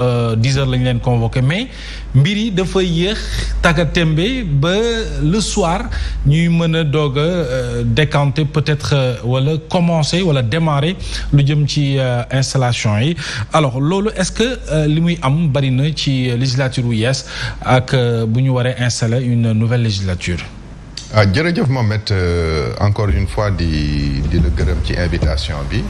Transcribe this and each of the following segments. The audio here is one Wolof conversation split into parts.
10 heures lañ leen convoqué mais mbir yi dafa yéex tàggatémbe ba le soir ñuy mën a doog a décanter peut-être wala commencer wala démarrer lu jëm ci installation yi alors loolu est-ce que li muy am bari na ci législature wu yees ak bu ñu waree installer une nouvelle législature. Jërëjëf Mohamed, encore une fois di la gërëm ci invitation bi.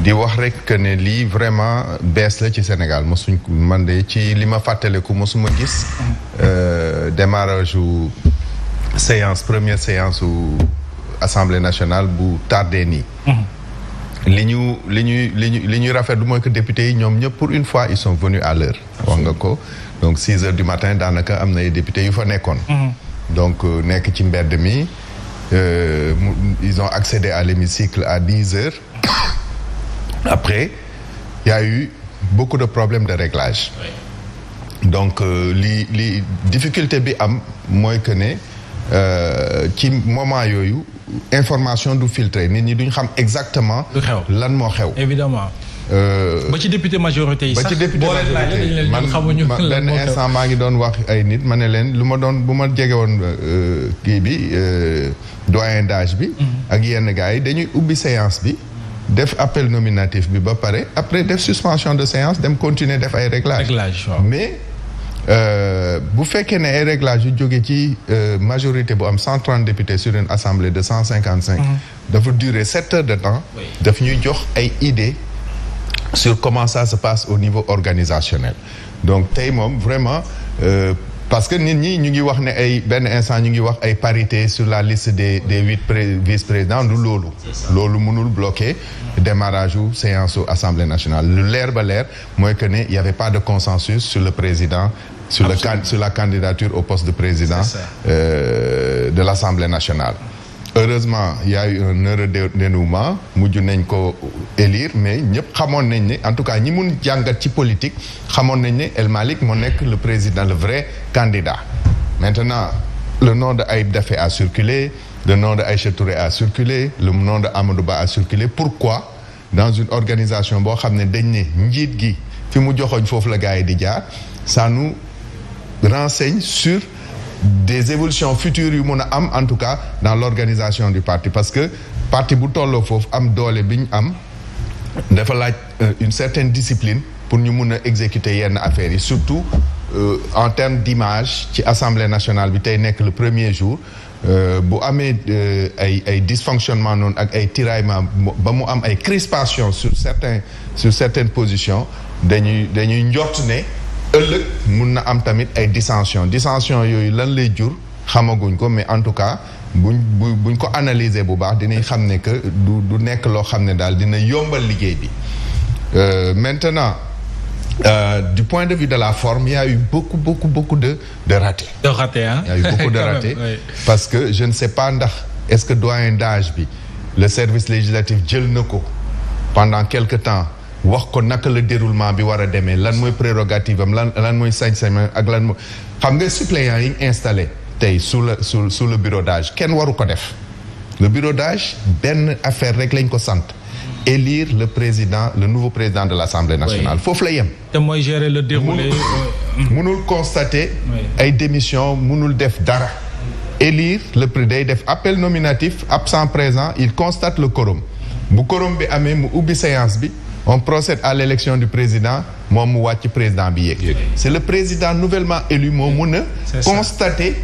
di wax rek que ne lii vraiment bees la ci Sénégal mosuñ man de ci li ma fàttaliku mosuma gis démarrage u première séance u Assemblée nationale bu tardé nii. li ñuy rafetlu mooy que députés yi ñoom ñëpp pour une fois ils sont venus à l'heure wax nga ko donc 6 heures du matin daanaka am na ay députés yu fa nekkoon. donc nekk ci mbedd mi ils ont accédé à l'hémicycle à 10 heures. Après, il y a eu beaucoup de problèmes de réglage. Oui. Donc, li difficulté bi am mooy que ne ci moment yooyu information du filtré nit ñi duñ xam exactement. lan moo xew. Évidemment. ba ci député majorité yi sax. ba ci député majorité man benn instant maa ngi doon wax ay nit ma ne leen lu ma doon bu ma jege woon kii bi doyen d'âge bi. ak yenn gars yi dañuy ubbi séance bi. def appel nominatif bi ba pare après def suspension de séance dem continuer def ay réglages mais bu fekkee ne ay réglages yu jóge ci majorité bu am 130 députés sur une assemblée de 155 dafa durer 7 heures de temps daf ñuy jox ay idées sur comment ça se passe au niveau organisationnel donc tey moom vraiment parce que nit ñi ñu ngi wax ne ay benn instant ñu ngi wax ay parité sur la liste des 8 vice-présidents du loolu mënul bloquer démarrage u séance u Assemblée nationale lu leer ba leer mooy que ne y avait pas de consensus sur le président sur la candidature au poste de président de l'Assemblée nationale. Heureusement il y a eu un heureux dénouement mujj nañ ko élire mais ñëpp xamoon nañ ne en tout cas ñi mun jàngat ci politique xamoon nañ ne El Malick moo nekk le président le vrai candidat. Maintenant le nom de Ayib Daffé a circulé, le nom de Aïcha Touré a circulé, le nom de Amadou Ba a circulé. Pourquoi dans une organisation boo xam ne dañ ne njiit gi fi mu joxoñ foofu la gars yi di jaar ça nous renseigne sur des évolutions futures yu mun a am en tout cas dans l'organisation du parti parce que parti bu tolloo foofu am doole bi ñu am dafa laaj une certaine discipline pour ñu mun a exécuter yenn affaires yi surtout en termes d'image ci Assemblée nationale bi tey nekk le premier jour bu amee ay dysfonctionnement noonu ak ay tiraillement ba mu am ay crispation sur certaines positions dañuy njort ne ëllëg mun na am tamit ay dissension yooyu lan lay jur xamaguñ ko mais en tout cas buñ ko analyser bu baax dinañ xam ne que du nekk loo xam ne daal dina yombal liggéey bi maintenant du point de vue de la forme il y a eu beaucoup de ratés. De ratés hein. Il y a eu beaucoup de ratés oui. Parce que je ne sais pas ndax est-ce que doyen d'âge bi le service législatif jël na ko pendant quelque temps wax ko naka la déroulement bi war a demee lan mooy prérogative am lan mooy sañ-sañ ak lan mooy xam nga suppléants yi ñu installé tey sous le bureau d'âge kenn waru ko def le bureau d'âge benn affaire rek lañ ko sant élire le nouveau président de l'Assemblée nationale foofu la yem. te mooy gérer le déroulé. mënul constater ay démissions mënul def dara. élire day def appel nominatif absent présent il constate le quorum bu quorum bi amee mu ubbi séance bi. On procède à l'élection du président moom mu wàcc président bi yéeg. C'est le président nouvellement élu moo mun a constater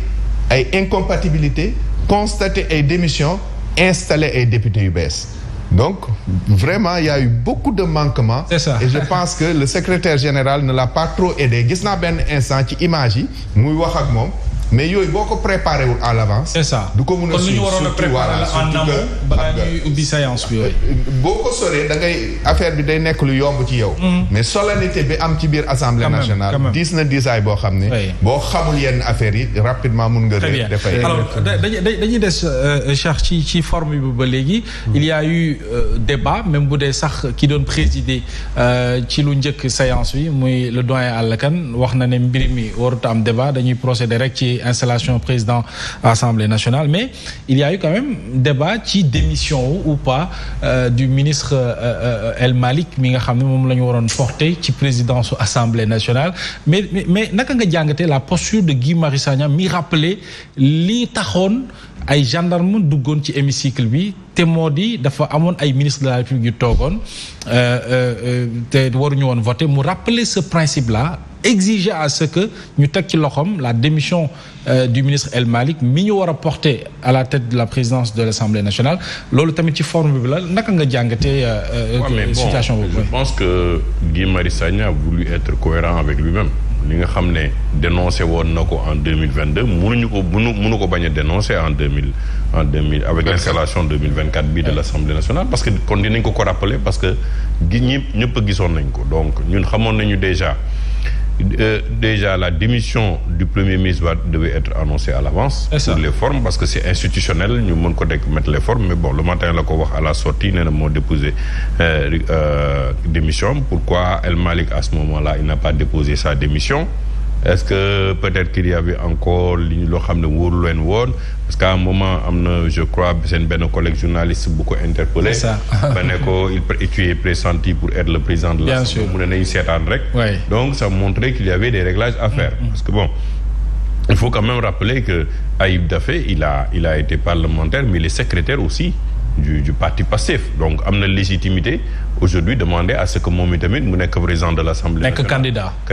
ay incompatibilités constater ay démissions installer ay députés yu bees. Donc vraiment il y a eu beaucoup de manquements. Et je pense que le secrétaire général ne l'a pas trop aidé gis naa benn instant ci image yi muy wax ak moom mais yooyu boo ko préparé wul à l'avance. C'est ça du ko mun a suivre surtout voilà en amont balaa ñuy ubbi séance bi boo ko soree da ngay affaire bi day nekk lu yomb ci yow. mais solennité bi am ci biir assemblée nationale. diis na diisaay boo xam ne. boo xamul yenn affaires yi rapidement mun nga. dafay alors dañuy des Cheikh ci forme bi ba léegi. il y a eu débat même bu dee sax ki doon présider ci lu njëkk séance bi muy le doyen Alla Kane wax na ne mbir mi warut am débat dañuy procéder rek ci. rappeler installation président Assemblée nationale mais il y a eu quand même débat ci démission ou pas du ministre El Malick mi nga xam ne moom la ñu waroon porter ci présidence Assemblée nationale mais naka nga jàngatee la posture de Guy Marius Sagna mi rappeler li taxoon ay gendarme duggoon ci hémicycle bi te moo di dafa amoon ay ministre de la République yu toogoon te waruñu woon voter mu rappeler ce principe là exiger à ce que ñu teg ci loxoom la démission du ministre El Malick mi ñu war a porter à la tête de la présidence de l'Assemblée nationale loolu tamit ci forme bi la naka nga jàngatee situation boobu. Je pense que Guy Marius Sagna a voulu être cohérent avec lui-même li nga xam ne dénoncé woon na ko en 2022 mënu ko bañ a dénoncer en 2000 avec l'installation 2024 bi de l'Assemblée nationale parce que kon dinañ ko rappeler parce que ñëpp gisoon nañ ko donc ñun xamoon nañu déjà la démission du premier ministre devait être annoncée à l'avance pour les formes parce que c'est institutionnel ñu mën ko mettre les formes mais bon le matin la ko wax à la sortie nee na moo déposé démission. Pourquoi El Malick à ce moment-là il n'a pas déposé sa démission? Est-ce que peut-être qu'il y avait encore li loo xam ne wóoru leen woon parce qu'à un moment am na je crois seen benn collègue journaliste bu ko interpellé ba ne ko tu es pressenti pour être le président de l'Assemblée mu ne nañu seetaan rek donc ça montrait qu'il y avait des réglages à faire parce que bon il faut quand même rappeler que Ayib Daffé il a été parlementaire mais il est secrétaire aussi du parti Pastef donc am na légitimité aujourd'hui demander à ce que moom itamit mu nekk président de l'Assemblée nationale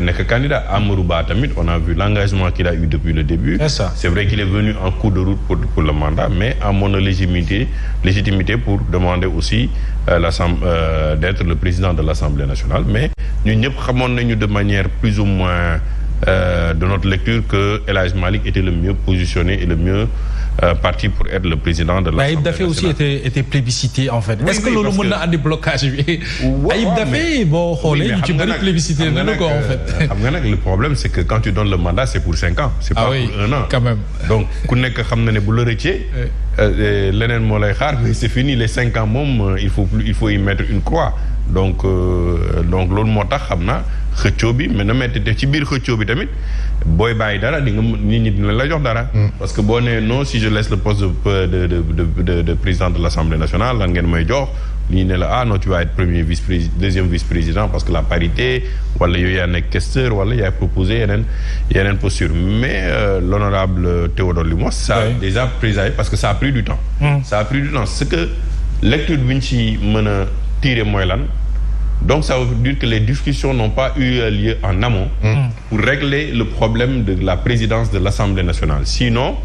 nekk candidat Amadou Ba tamit on a vu l'engagement qu'il a eu depuis le début c'est vrai qu'il est venu en cours de route pour le mandat mais amoon na légitimité pour demander aussi d'être le président de l'Assemblée nationale mais ñun ñëpp xamoon nañu de manière plus ou moins de notre lecture que El Hadj Malick était le mieux positionné et le mieux parti pour être le président de l'Assemblée nationale. Ayib Daffé aussi était plébiscité en fait. Est-ce que loolu mën na andi blocage bi. Ayib Daffé boo xoolee ñu ci bëri plébiscité nañu ko en fait. xam nga nag le problème c'est que quand tu donnes le mandat c'est pour 5 ans. c'est pas pour 1 an. Quand même. Donc ku nekk xam na ne bu la rëccee. leneen moo lay xaar c'est fini les 5 ans moom il faut y mettre une croix. donc loolu moo tax xam naa xëccoo bi mais na metti def ci biir xëccoo bi tamit booy bàyyi dara di nga nit ñi dina la jox dara. parce que boo nee non si je laisse le poste de président de l'Assemblée nationale lan ngeen may jox lii ne la non tu vas être deuxième vice-président parce que la parité wala yow yaa nekk questeur wala yaa proposé yeneen posture mais l'honorable Théodore Ly ça a déjà présidé parce que ça a pris du temps. ça a pris du temps ce que lecture bi ñu ci mën a tirer mooy lan. Donc ça veut dire que les discussions n'ont pas eu lieu en amont pour régler le problème de la présidence de l'Assemblée nationale. Sinon,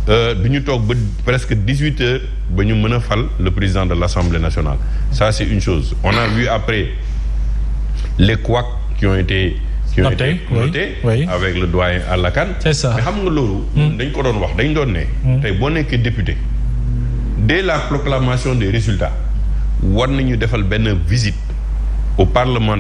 du ñu toog ba presque 18 heures ba ñu mën a fal le président de l'Assemblée nationale. Ça c'est une chose. On a vu après les couacs qui ont été notés avec le doyen Alla Kane. C'est ça. Mais xam nga loolu dañ ko doon wax dañ doon ne tey boo nekkee député dès la proclamation des résultats war nañu defal benn visite au Parlement